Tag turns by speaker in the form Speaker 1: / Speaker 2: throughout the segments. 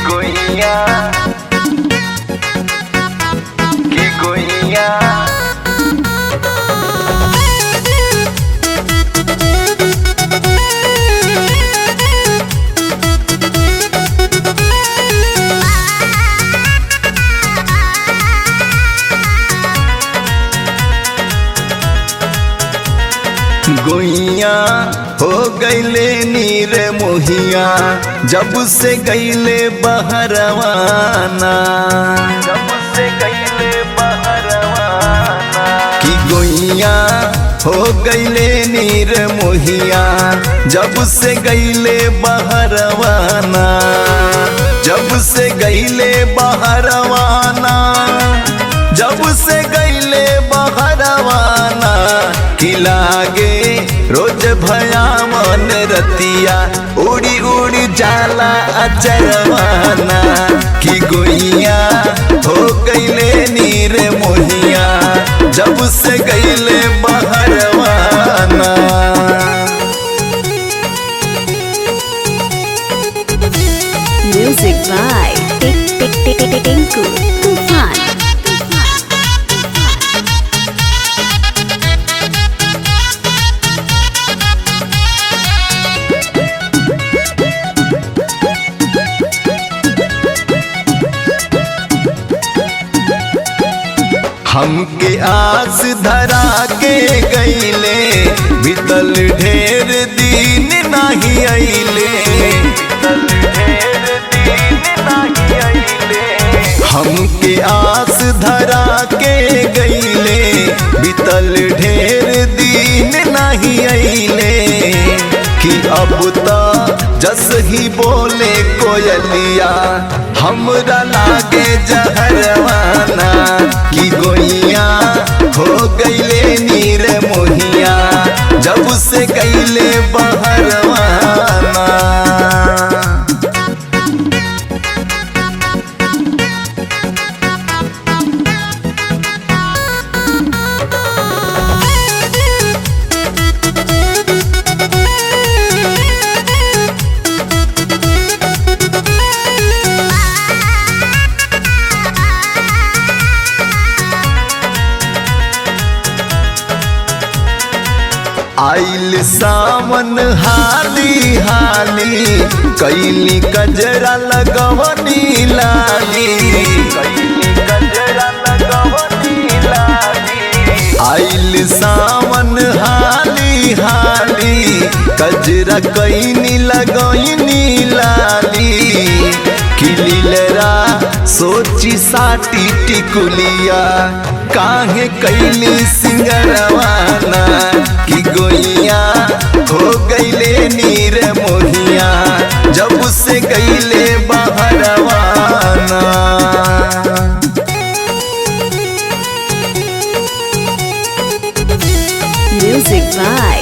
Speaker 1: गोइया की गोइया गोइया हो गईले नीर मोहिया जब से गईले बहरवाना, जब से गईले बहरवाना की गोइया हो गईले नीर मोहिया जब से गईले बहरवाना, जब से गईले बहरवाना, जब से गईले बहरवाना की लागे रोज भया मन रतिया उड़ी उड़ी जाला अचरवाना की गोइया हो गईले नीर मोहिया जब से गईले बहरवाना।
Speaker 2: Music by Tinku Tufan.
Speaker 1: हमके आस धरा के गईले बीतल ढेर दिन नहीं अइले, हमके आस धरा के गईले बीतल ढेर दिन नहीं अइले कि अब तो जस ही बोले कोयलिया हमरा लागे जहरवाना की गोइया हो गईले नीर मोहिया जब से गईले बहरवाना। आइल सावन हाली हाली कैली कजरा लगवनी लाली, कैली कजरा लगवनी लाली। आइल सावन हाली हाली कजरा कैनी लगवनी लाली किलीलरा सोची साटी टिकुलिया काहे कैली सिंगरवाना की गोइया हो गईले नीर मोहिया जब से गईले बहरवाना।
Speaker 2: Music by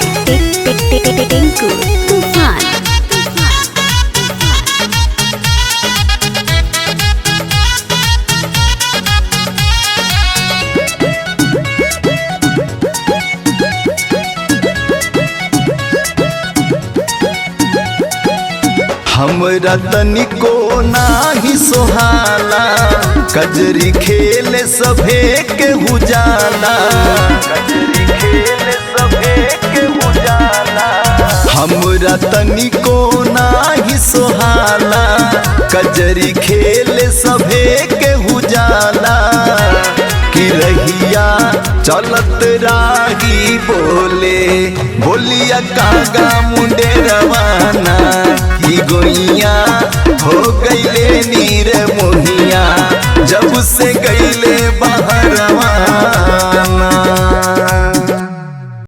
Speaker 2: Tinku Tufan.
Speaker 1: हमरा तनिको नाही सोहाला कजरी खेले सभे के उजाला, कजरी खेले सभे के उजाला। हमरा तनिको नाही सोहाला कजरी खेले सभे के उजाला की रहिया चलत राही बोले बोलिया कागा मुंडे रवाना की गोइया हो गईले नीर मोहिया जब से गईले बहरवाना।